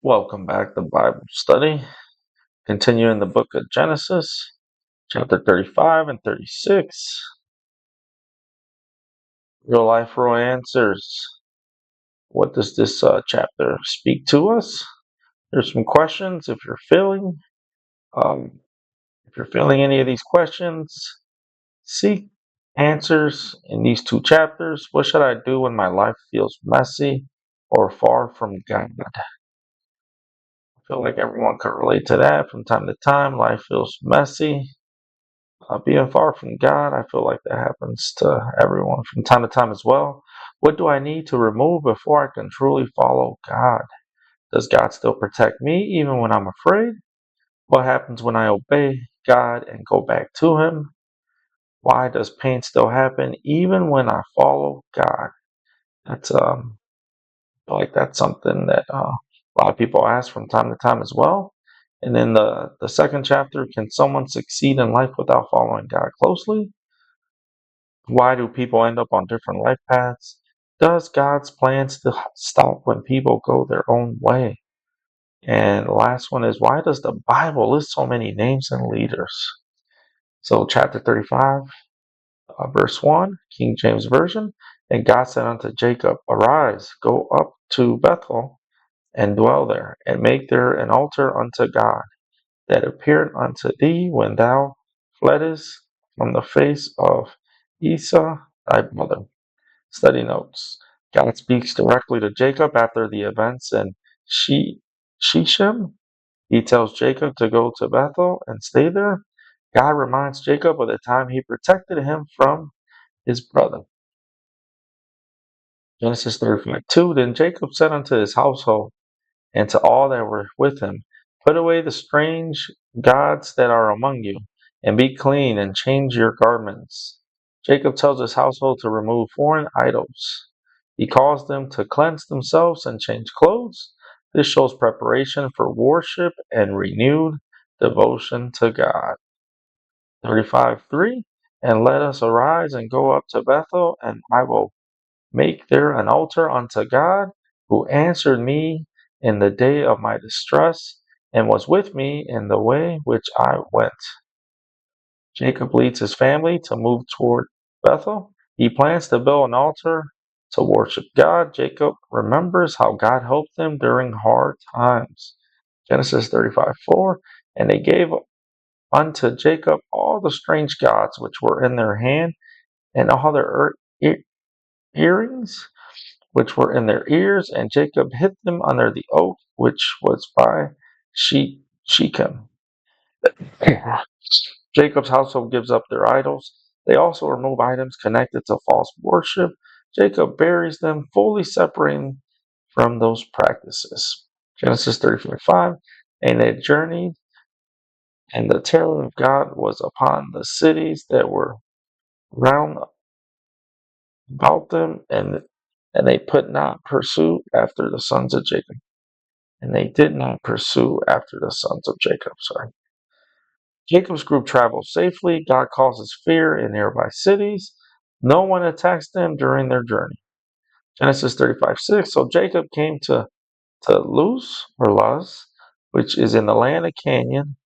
Welcome back to Bible study. Continuing the book of Genesis, chapter 35 and 36. Real life, real answers. What does this chapter speak to us? There's some questions. Um, if you're feeling any of these questions, seek answers in these two chapters. What should I do when my life feels messy or far from God? I feel like everyone can relate to that from time to time. Life feels messy. Being far from God, I feel like that happens to everyone from time to time as well. What do I need to remove before I can truly follow God? Does God still protect me even when I'm afraid? What happens when I obey God and go back to Him? Why does pain still happen even when I follow God? That's I feel like that's something that a lot of people ask from time to time as well. And then the second chapter, can someone succeed in life without following God closely? Why do people end up on different life paths? Does God's plan still stop when people go their own way? And the last one is, why does the Bible list so many names and leaders? So, chapter 35, verse 1, King James Version. And God said unto Jacob, Arise, go up to Bethel, and dwell there, and make there an altar unto God, that appeared unto thee when thou fleddest from the face of Esau thy brother. Study notes. God speaks directly to Jacob after the events in Shechem. He tells Jacob to go to Bethel and stay there. God reminds Jacob of the time he protected him from his brother. Genesis 35:2. Then Jacob said unto his household and to all that were with him, Put away the strange gods that are among you, and be clean, and change your garments. Jacob tells his household to remove foreign idols. He calls them to cleanse themselves and change clothes. This shows preparation for worship and renewed devotion to God. 35:3. And let us arise and go up to Bethel, and I will make there an altar unto God, who answered me in the day of my distress, and was with me in the way which I went. Jacob leads his family to move toward Bethel. He plans to build an altar to worship God. Jacob remembers how God helped them during hard times. Genesis 35:4. And they gave unto Jacob all the strange gods which were in their hand, and all their earrings which were in their ears, and Jacob hid them under the oak which was by Shechem. Jacob's household gives up their idols. They also remove items connected to false worship. Jacob buries them, fully separating from those practices. Genesis 34:5. And they journeyed, and the terror of God was upon the cities that were round about them, and they put not pursue after the sons of Jacob. And they did not pursue after the sons of Jacob. Sorry. Jacob's group travels safely. God causes fear in nearby cities. No one attacks them during their journey. Genesis 35:6. So Jacob came to Luz, which is in the land of Canaan,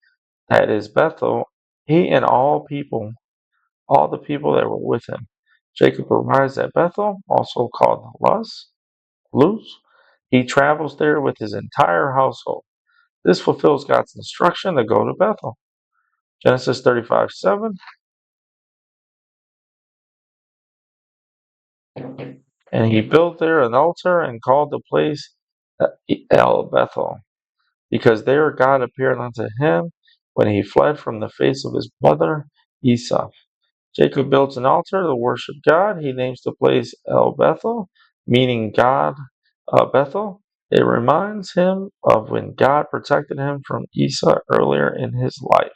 that is Bethel, he and all the people that were with him. Jacob arrives at Bethel, also called Luz. He travels there with his entire household. This fulfills God's instruction to go to Bethel. Genesis 35:7. And he built there an altar and called the place El Bethel, because there God appeared unto him when he fled from the face of his brother Esau. Jacob builds an altar to worship God. He names the place El Bethel, meaning God Bethel. It reminds him of when God protected him from Esau earlier in his life.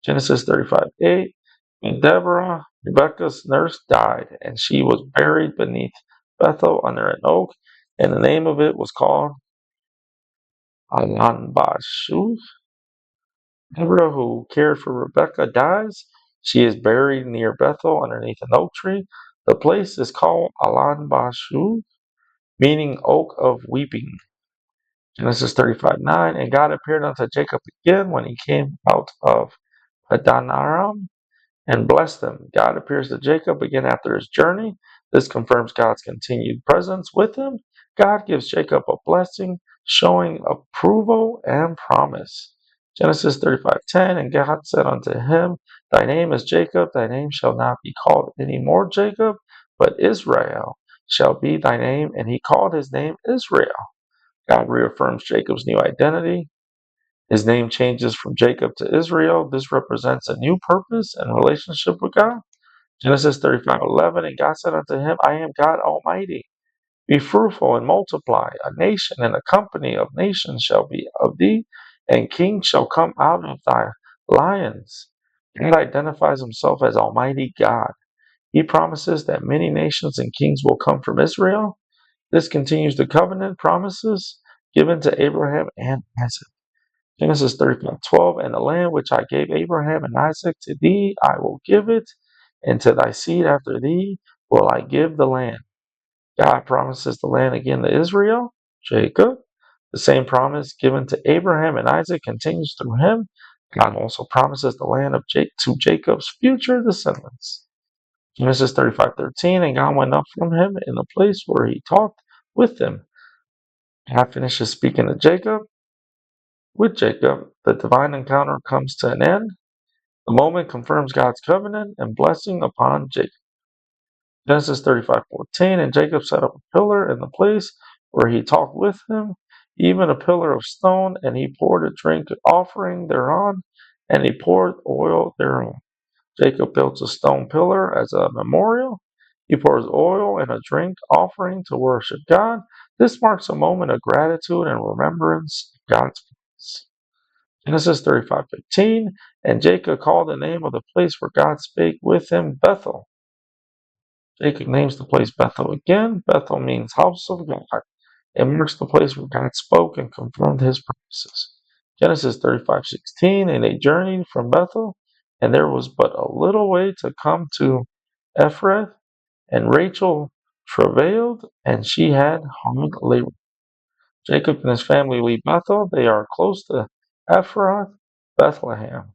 Genesis 35:8. And Deborah, Rebekah's nurse, died, and she was buried beneath Bethel under an oak, and the name of it was called Alanbashu. Deborah, who cared for Rebekah, dies. She is buried near Bethel underneath an oak tree. The place is called Alanbashu, meaning oak of weeping. Genesis 35:9. And God appeared unto Jacob again when he came out of Padanaram and blessed him. God appears to Jacob again after his journey. This confirms God's continued presence with him. God gives Jacob a blessing, showing approval and promise. Genesis 35:10. And God said unto him, Thy name is Jacob, thy name shall not be called any more Jacob, but Israel shall be thy name. And he called his name Israel. God reaffirms Jacob's new identity. His name changes from Jacob to Israel. This represents a new purpose and relationship with God. Genesis 35:11. And God said unto him, I am God Almighty. Be fruitful and multiply. A nation and a company of nations shall be of thee, and kings shall come out of thy lions. God identifies himself as Almighty God. He promises that many nations and kings will come from Israel. This continues the covenant promises given to Abraham and Isaac. Genesis 35:12. And the land which I gave Abraham and Isaac to thee, I will give it, and to thy seed after thee will I give the land. God promises the land again to Israel, Jacob. The same promise given to Abraham and Isaac continues through him. God also promises the land to Jacob's future descendants. Genesis 35:13. And God went up from him in the place where he talked with him. God finishes speaking to Jacob. With Jacob, the divine encounter comes to an end. The moment confirms God's covenant and blessing upon Jacob. Genesis 35:14. And Jacob set up a pillar in the place where he talked with him, even a pillar of stone, and he poured a drink offering thereon, and he poured oil thereon. Jacob built a stone pillar as a memorial. He pours oil and a drink offering to worship God. This marks a moment of gratitude and remembrance of God's presence. Genesis 35:15. And Jacob called the name of the place where God spake with him Bethel. Jacob names the place Bethel again. Bethel means house of God. It marks the place where God spoke and confirmed his promises. Genesis 35:16. And they journeyed from Bethel, and there was but a little way to come to Ephrath, and Rachel travailed, and she had hard labor. Jacob and his family leave Bethel. They are close to Ephrath, Bethlehem.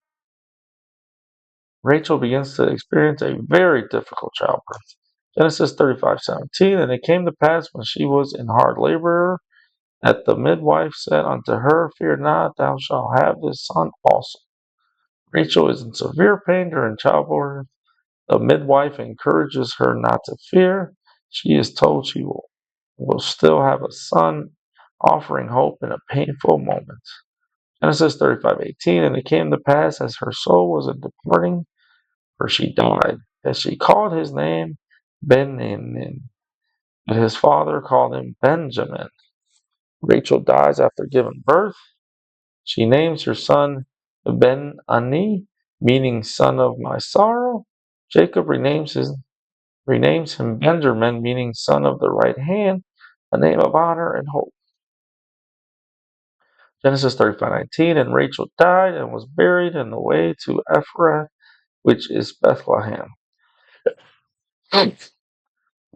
Rachel begins to experience a very difficult childbirth. Genesis 35:17. And it came to pass when she was in hard labor that the midwife said unto her, Fear not, thou shalt have this son also. Rachel is in severe pain during childbirth. The midwife encourages her not to fear. She is told she will still have a son, offering hope in a painful moment. Genesis 35:18. And it came to pass as her soul was in departing, for she died, that she called his name Benjamin, but his father called him Benjamin. Rachel dies after giving birth. She names her son Ben-Ani, meaning son of my sorrow. Jacob renames him Benjamin, meaning son of the right hand, a name of honor and hope. Genesis 35:19. And Rachel died and was buried in the way to Ephrath, which is Bethlehem.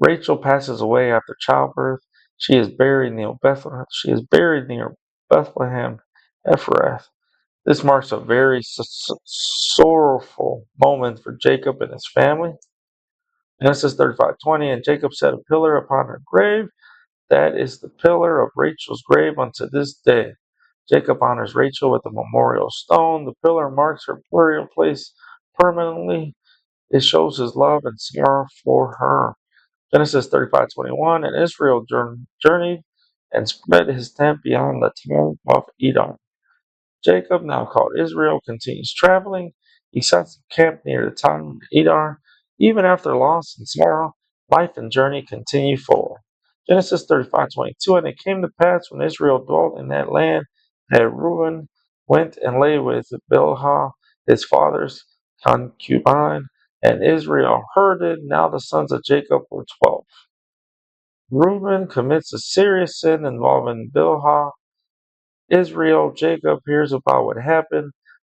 Rachel passes away after childbirth. She is buried near Bethlehem. Ephrath. This marks a very sorrowful moment for Jacob and his family. Genesis 35:20. And Jacob set a pillar upon her grave. That is the pillar of Rachel's grave unto this day. Jacob honors Rachel with a memorial stone. The pillar marks her burial place permanently. It shows his love and sorrow for her. Genesis 35:21. And Israel journeyed and spread his tent beyond the town of Edom. Jacob, now called Israel, continues traveling. He sets camp near the town of Edom. Even after loss and sorrow, life and journey continue forward. Genesis 35:22. And it came to pass when Israel dwelt in that land that Reuben went and lay with Bilhah, his father's concubine, and Israel heard it. Now the sons of Jacob were 12. Reuben commits a serious sin involving Bilhah. Israel, Jacob hears about what happened.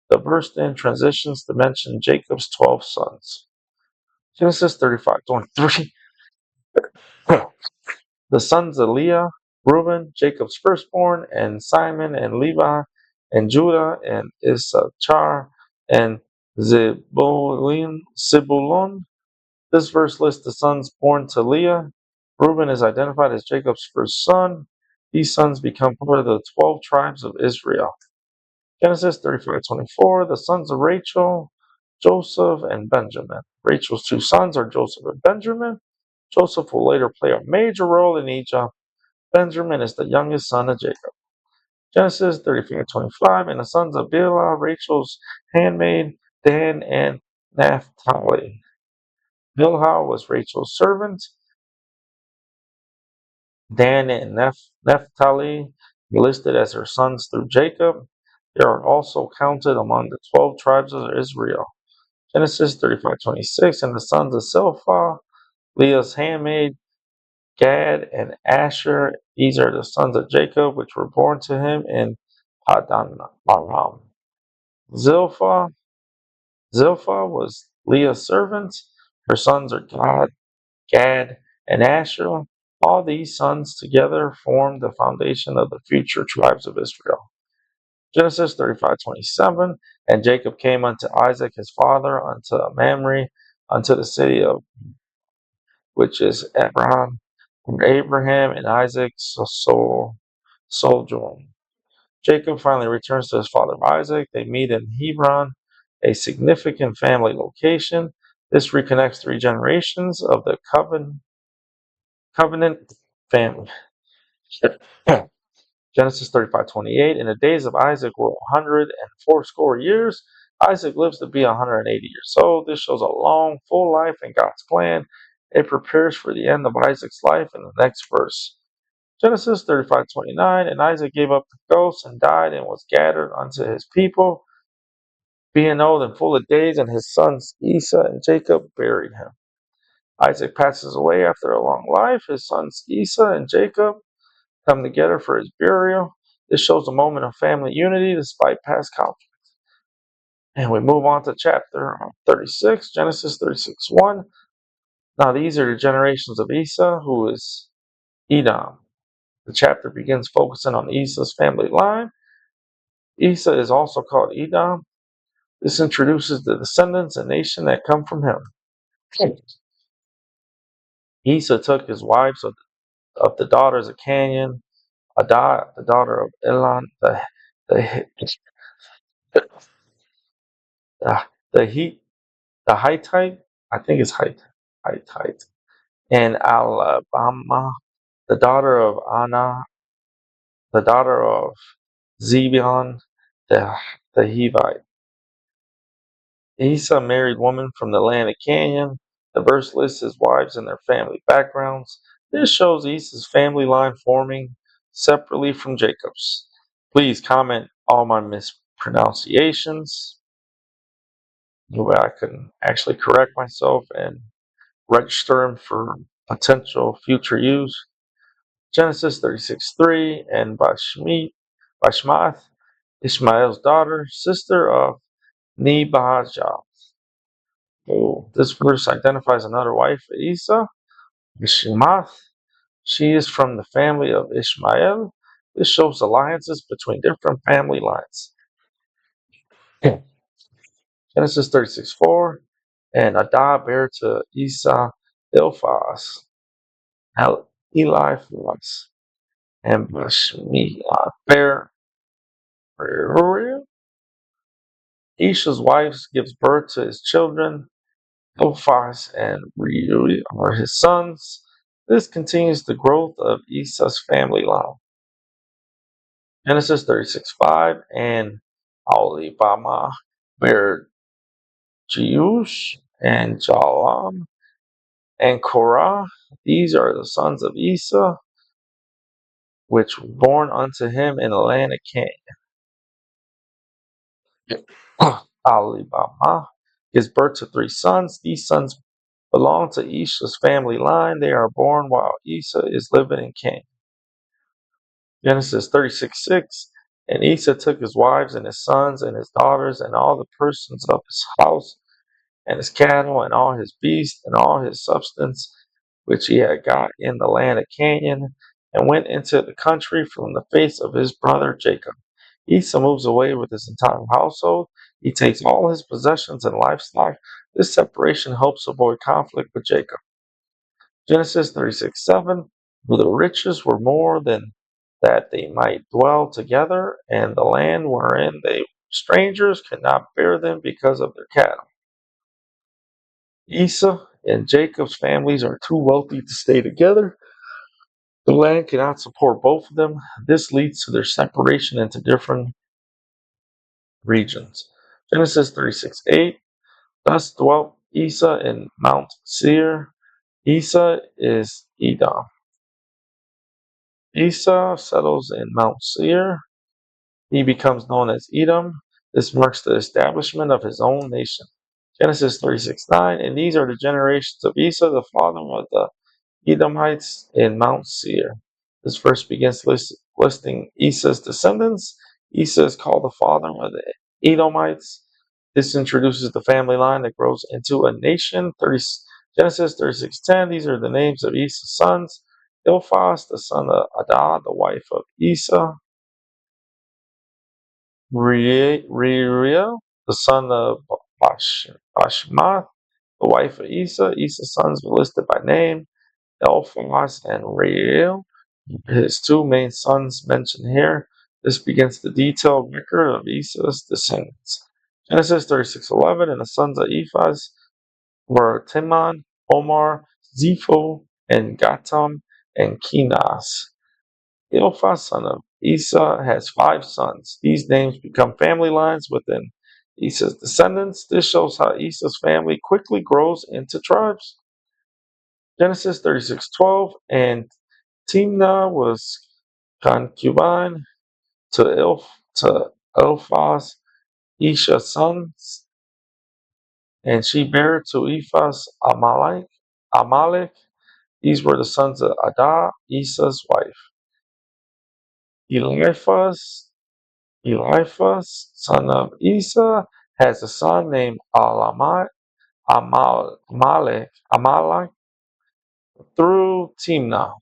The verse then transitions to mention Jacob's 12 sons. Genesis 35:23. The sons of Leah Reuben, Jacob's firstborn, and Simon, and Levi, and Judah, and Issachar, and Zebulun. This verse lists the sons born to Leah. Reuben is identified as Jacob's first son. These sons become part of the 12 tribes of Israel. Genesis 35:24, the sons of Rachel, Joseph, and Benjamin. Rachel's two sons are Joseph and Benjamin. Joseph will later play a major role in Egypt. Benjamin is the youngest son of Jacob. Genesis 35:25, and the sons of Bilhah, Rachel's handmaid, Dan and Naphtali. Bilhah was Rachel's servant. Dan and Naphtali were listed as her sons through Jacob. They are also counted among the 12 tribes of Israel. Genesis 35:26, and the sons of Zilpah, Leah's handmaid, Gad and Asher. These are the sons of Jacob, which were born to him in Padan Aram. Zilpah, Zilpah was Leah's servant. Her sons are Gad, and Asher. All these sons together formed the foundation of the future tribes of Israel. Genesis 35:27, and Jacob came unto Isaac his father, unto Mamre, unto the city of which is Ekron, where Abraham and Isaac sojourned. Jacob finally returns to his father Isaac. They meet in Hebron, a significant family location. This reconnects three generations of the covenant family. Genesis 35:28. In the days of Isaac were 100 years. Isaac lives to be 180 years old. This shows a long, full life in God's plan. It prepares for the end of Isaac's life in the next verse. Genesis 35:29. And Isaac gave up the ghost and died and was gathered unto his people, being old and full of days, and his sons Esau and Jacob buried him. Isaac passes away after a long life. His sons Esau and Jacob come together for his burial. This shows a moment of family unity despite past conflict. And we move on to chapter 36, Genesis 36:1. Now these are the generations of Esau, who is Edom. The chapter begins focusing on Esau's family line. Esau is also called Edom. This introduces the descendants and nation that come from him. Esau took his wives of the daughters of Canaan, Adah, the daughter of Elon, the, the, the, He, the Hittite, I think it's Hittite, and Alabama, the daughter of Anna, the daughter of Zibeon, the, the Hivite. Esau married women from the land of Canaan. The verse lists his wives and their family backgrounds. This shows Esau's family line forming separately from Jacob's. Please comment all my mispronunciations. Way I can actually correct myself and register them for potential future use. Genesis 36:3, and Bashmath, Ishmael's daughter, sister of Nebahah. Oh, this verse identifies another wife of Esau, Bashmath. She is from the family of Ishmael. This shows alliances between different family lines. Genesis 36:4, and Adah bare to Esau Eliphaz, Eliphaz, and Bashmiah bare Reuel. Esau's wife gives birth to his children. Eliphaz and Reuel are his sons. This continues the growth of Esau's family line. Genesis 36:5, and Aholibamah bare Jeush and Jalam and Korah. These are the sons of Esau, which were born unto him in the land of Canaan. Aholibamah gives birth to three sons. These sons belong to Esau's family line. They are born while Esau is living in Canaan. Genesis 36:6. And Esau took his wives and his sons and his daughters and all the persons of his house and his cattle and all his beasts and all his substance which he had got in the land of Canaan, and went into the country from the face of his brother Jacob. Esau moves away with his entire household. He takes all his possessions and livestock. This separation helps avoid conflict with Jacob. Genesis 36:7. The riches were more than that they might dwell together, and the land wherein they strangers could not bear them because of their cattle. Esau and Jacob's families are too wealthy to stay together. The land cannot support both of them. This leads to their separation into different regions. Genesis 36:8. Thus dwelt Esau in Mount Seir. Esau is Edom. Esau settles in Mount Seir. He becomes known as Edom. This marks the establishment of his own nation. Genesis 36:9. And these are the generations of Esau, the father of the Edomites in Mount Seir. This verse begins listing Esau's descendants. Esau is called the father of the Edomites. This introduces the family line that grows into a nation. Genesis 36:10. These are the names of Esau's sons. Eliphaz, the son of Adah, the wife of Esau. Reuel, the son of Bashmath, the wife of Esau. Esau's sons were listed by name. Eliphaz and Reuel, his two main sons mentioned here. This begins the detailed record of Esau's descendants. Genesis 36:11, and the sons of Eliphaz were Timon, Omar, Zepho, and Gatam, and Kenaz. Eliphaz, son of Esau, has 5 sons. These names become family lines within Esau's descendants. This shows how Esau's family quickly grows into tribes. Genesis 36:12, and Timnah was concubine to Eliphaz, Isha's sons, and she bare to Eliphaz Amalek. These were the sons of Adah, Esau's wife. Eliphaz, son of Esau, has a son named Amalek through Timnah.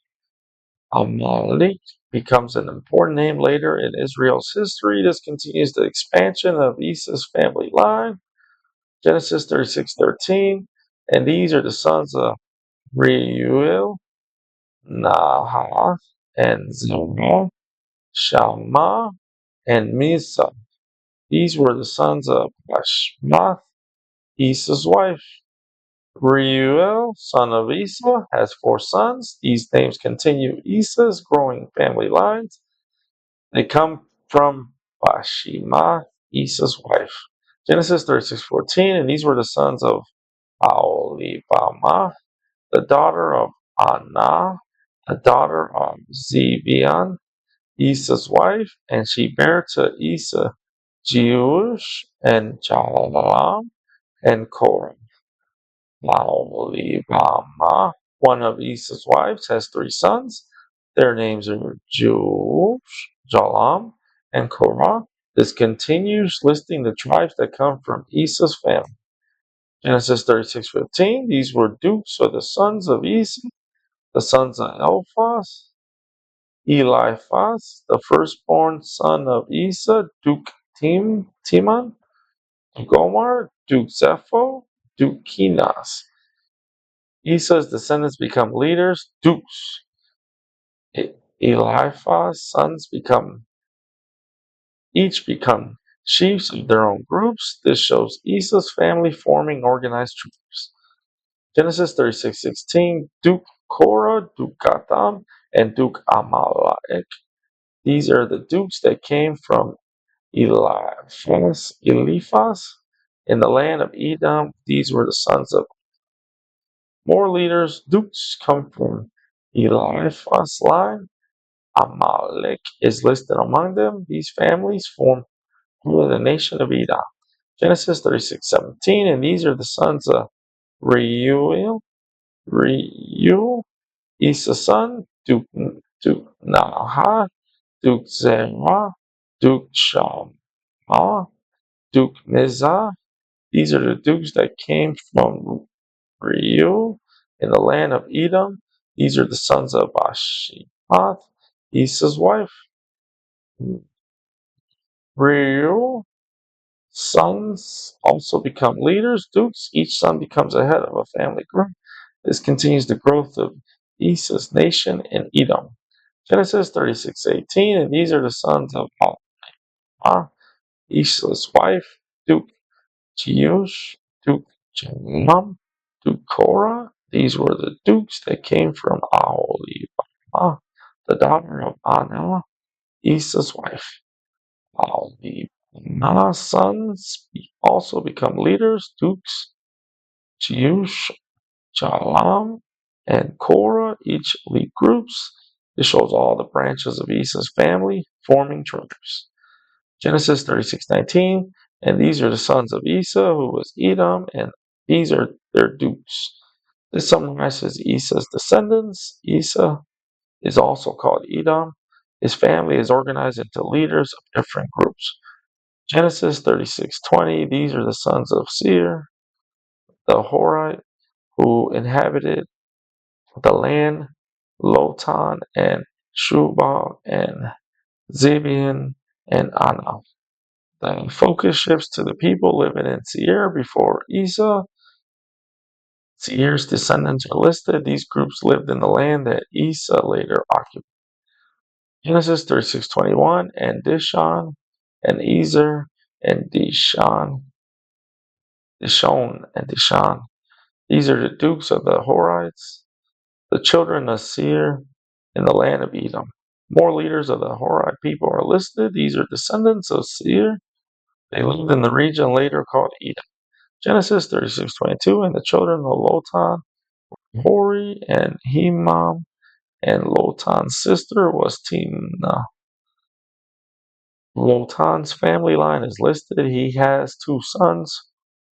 Amalek becomes an important name later in Israel's history. This continues the expansion of Esau's family line. Genesis 36:13, and these are the sons of Reuel, Nahath, and Zerah, Shalmah, and Mizah. These were the sons of Bashmath, Esau's wife. Reuel, son of Esau, has 4 sons. These names continue Esau's growing family lines. They come from Bashemath, Esau's wife. Genesis 36:14, and these were the sons of Aholibamah, the daughter of Anah, the daughter of Zibeon, Esau's wife, and she bare to Esau Jeush and Jalam and Korah. Aholibamah, one of Esau's wives, has 3 sons. Their names are Jeush, Jalam, and Korah. This continues listing the tribes that come from Esau's family. Genesis 36:15. These were dukes of the sons of Esau, the sons of Eliphaz, the firstborn son of Esau, Duke Timon, Duke Omar, Duke Zepho, Duke Kenaz. Esau's descendants become leaders, dukes. Eliphaz's sons each become chiefs of their own groups. This shows Esau's family forming organized troops. Genesis 36:16, Duke Korah, Duke Gatam, and Duke Amalek. These are the dukes that came from Eliphaz in the land of Edom. These were the sons of more leaders. Dukes come from Eliphaz's line. Amalek is listed among them. These families form the nation of Edom. Genesis 36:17, and these are the sons of Reuel, Esau's son, Duke Nahath, Duke Zerah, Duke Shalmah, Duke Mizah. These are the dukes that came from Reuel in the land of Edom. These are the sons of Bashemath, Basemath, Esau's wife. Reuel, sons also become leaders, dukes. Each son becomes a head of a family group. This continues the growth of Esau's nation in Edom. Genesis 36:18, and these are the sons of Almah, Esau's wife, Duke Jeush, Duke Jehoram, Duke Korah. These were the dukes that came from Aholibamah, the daughter of Anah, Esau's wife. Aholibamah's sons also become leaders, dukes Jeush, Jalam, and Korah. Each lead groups. This shows all the branches of Esau's family forming tribes. Genesis 36:19, and these are the sons of Esau, who was Edom, and these are their dukes. This summarizes Esau's descendants. Esau is also called Edom. His family is organized into leaders of different groups. Genesis 36:20, these are the sons of Seir, the Horite, who inhabited the land, Lotan and Shubal and Zibeon and Anah. The focus shifts to the people living in Seir before Esau. Seir's descendants are listed. These groups lived in the land that Esau later occupied. Genesis 36:21, and Dishon, and Ezer, and Dishon, and Dishon. These are the dukes of the Horites, the children of Seir in the land of Edom. More leaders of the Horite people are listed. These are descendants of Seir. They lived in the region later called Edom. Genesis 36:22, and the children of Lotan, Hori, and Hemam, and Lotan's sister was Timnah. Lotan's family line is listed. He has two sons,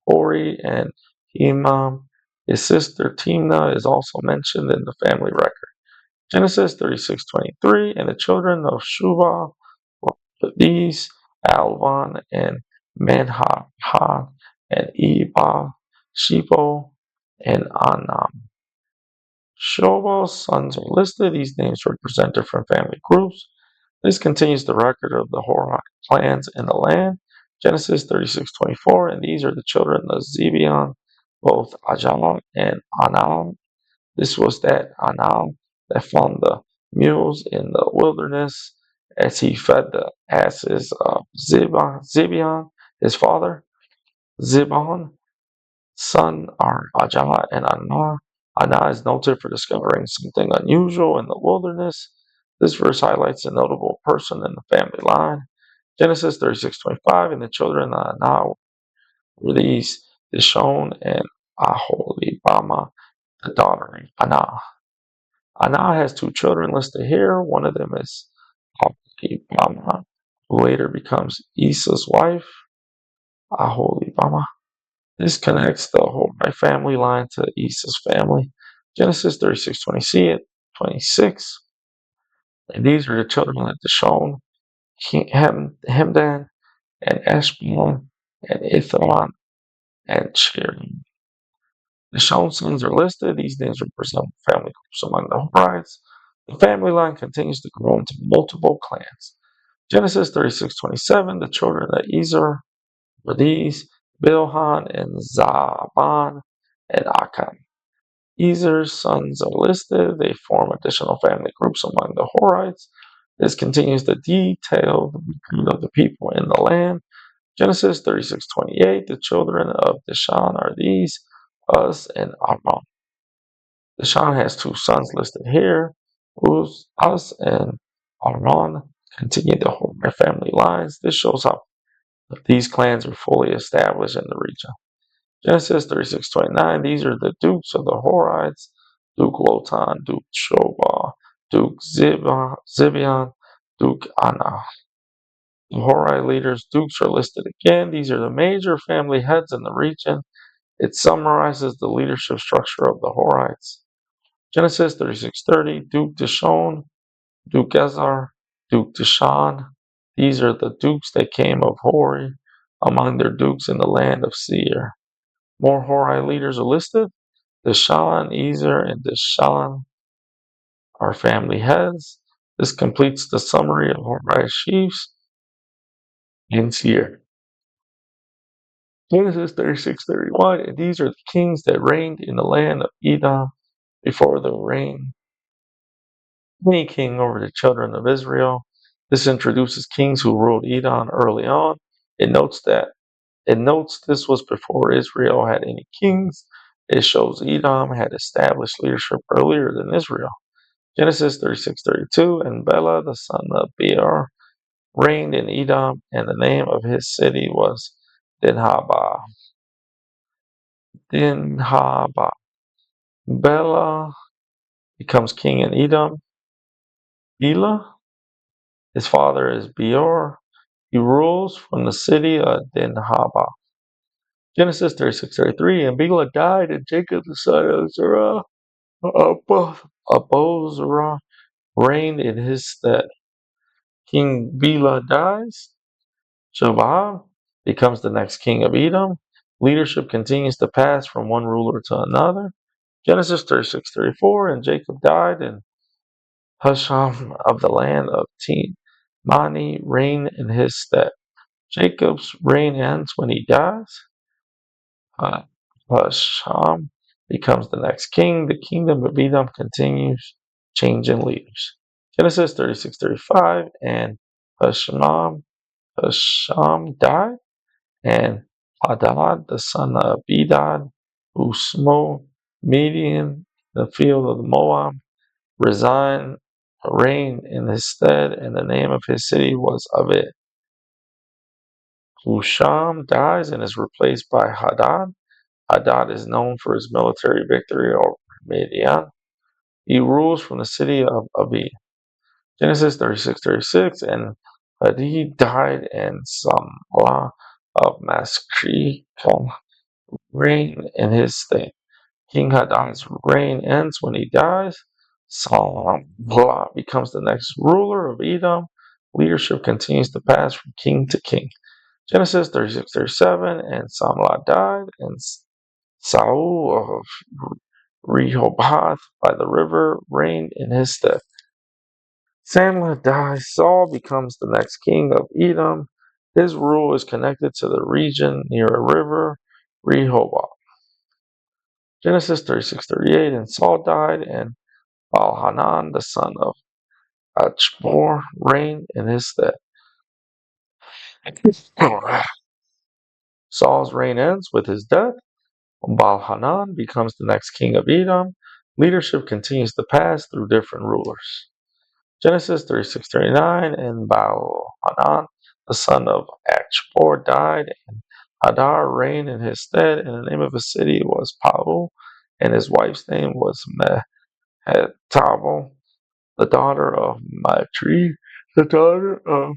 Hori and Hemam. His sister Timnah is also mentioned in the family record. Genesis 36:23, and the children of Shuvah were these, Alvan and Menhad and Ebal, Shebo, and Anam. Shobal's sons are listed. These names represent different family groups. This continues the record of the Horite clans in the land. Genesis 36:24, and these are the children of Zibeon, both Ajal and Anam. This was that Anam that found the mules in the wilderness as he fed the asses of Zibeon, his father. Zibon son are Ajah and Anah. Anah is noted for discovering something unusual in the wilderness. This verse highlights a notable person in the family line. Genesis 36:25, and the children of Anah were these, Dishon and Aholibamah, the daughter of Anah. Anah has two children listed here. One of them is Aholibamah, who later becomes Esau's wife, Aholibamah. This connects the whole my family line to Esau's family. Genesis 36:26. And these are the children of Dishon, Hemdan, and Eshbon, and Ithaman, and Cherim. Dishon's sons are listed. These names represent family groups among the Horites. The family line continues to grow into multiple clans. Genesis 36:27. The children of Ezer were these, Bilhan and Zaban and Akan. Ezer's sons are listed. They form additional family groups among the Horites. This continues the detailed record of the people in the land. Genesis 36:28. The children of Dishon are these, Uz and Aram. Dishon has two sons listed here. Uz and Aram continue the Horite family lines. This shows how these clans are fully established in the region. Genesis 36:29. These are the dukes of the Horites: Duke Lotan, Duke Shobal, Duke Zibeon, Duke Anah. The Horite leaders, dukes, are listed again. These are the major family heads in the region. It summarizes the leadership structure of the Horites. Genesis 36:30. Duke Dishon, Duke Ezar, Duke Dishan. These are the dukes that came of Hori among their dukes in the land of Seir. More Horite leaders are listed. Dishan, Ezer, and Dishan are family heads. This completes the summary of Hori's chiefs in Seir. Genesis 36:31, and these are the kings that reigned in the land of Edom before there reigned any king over the children of Israel. This introduces kings who ruled Edom early on. It notes that it notes this was before Israel had any kings. It shows Edom had established leadership earlier than Israel. Genesis 36:32, and Bela the son of Beor reigned in Edom, and the name of his city was Dinhabah. Dinhabah. Bela becomes king in Edom. Bela, his father is Beor. He rules from the city of Dinhabah. Genesis 36:33, and Bela died, and Jacob the son of Zerah Abozerah reigned in his stead. King Bela dies. Jobab becomes the next king of Edom. Leadership continues to pass from one ruler to another. Genesis 36:34, and Jacob died, and Husham of the land of Mani reigned in his stead. Jacob's reign ends when he dies. Uh, Husham becomes the next king. The kingdom of Edom continues changing leaders. Genesis 36:35, and Husham died, and Hadad, the son of Bedad, who smote Midian, the field of Moab, reigned in his stead, and the name of his city was Avit. Husham dies and is replaced by Hadad. Hadad is known for his military victory over Midian. He rules from the city of Avit. Genesis 36:36, and Hadad died, and Samlah of Masrekah reigned in his stead. King Hadad's reign ends when he dies. Samlah becomes the next ruler of Edom. Leadership continues to pass from king to king. Genesis 36:37, and Samlah died, and Saul of Rehoboth by the river reigned in his stead. Samlah dies. Saul becomes the next king of Edom. His rule is connected to the region near a river, Rehoboth. Genesis 36:38, and Saul died, and Baal-Hanan, the son of Achbor, reigned in his stead. Saul's reign ends with his death. Baal-Hanan becomes the next king of Edom. Leadership continues to pass through different rulers. Genesis 36:39, and Baal-Hanan, the son of Achbor, died, and Hadar reigned in his stead, and the name of his city was Paul, and his wife's name was Mehetabel, the daughter of Matri, the daughter of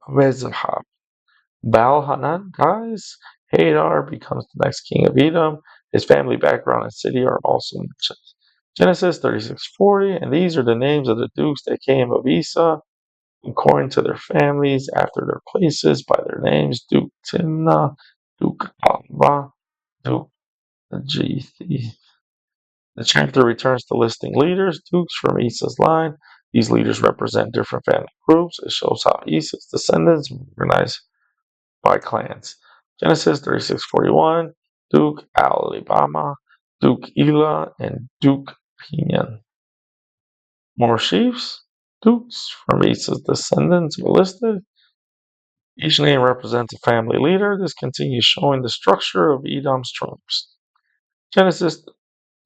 Mezahab. Baal-Hanan dies. Hadar becomes the next king of Edom. His family background and city are also mentioned. Genesis 36:40, and these are the names of the dukes that came of Esau, according to their families, after their places, by their names: Duke Timnah, Duke Alva, Duke Jethi. The chapter returns to listing leaders, dukes from Esau's line. These leaders represent different family groups. It shows how Esau's descendants were organized by clans. Genesis 36:41, Duke Alibama, Duke Elah, and Duke Pinion. More chiefs, dukes from Esau's descendants are listed. Each name represents a family leader. This continues showing the structure of Edom's tribes. Genesis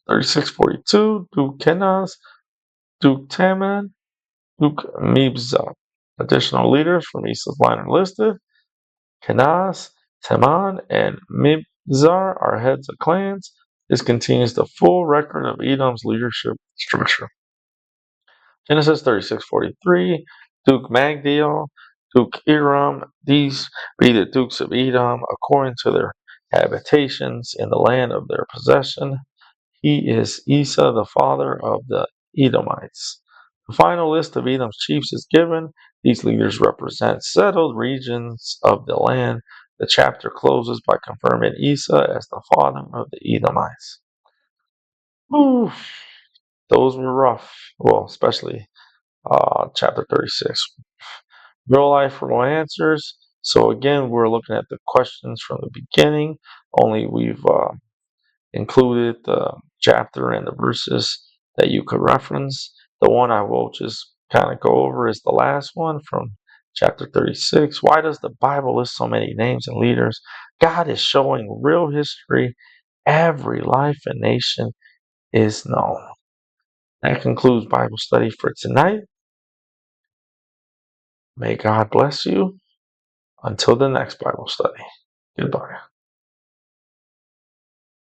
36:42, Duke Kenaz, Duke Taman, Duke Mibzah. Additional leaders from Esau's line are listed. Kenaz, Teman, and Mibzar are heads of clans. This contains the full record of Edom's leadership structure. Genesis 36:43, Duke Magdiel, Duke Iram. These be the dukes of Edom according to their habitations in the land of their possession. He is Esau, the father of the Edomites. The final list of Edom's chiefs is given. These leaders represent settled regions of the land. The chapter closes by confirming Esau as the father of the Edomites. Oof. those were rough. Well, especially chapter 36. Real life, real answers. So again, we're looking at the questions from the beginning. Only we've included the chapter and the verses that you could reference. The one I will just kind of go over is the last one from chapter 36. Why does the Bible list so many names and leaders? God is showing real history. Every life and nation is known. That concludes Bible study for tonight. May God bless you. Until the next Bible study. Goodbye.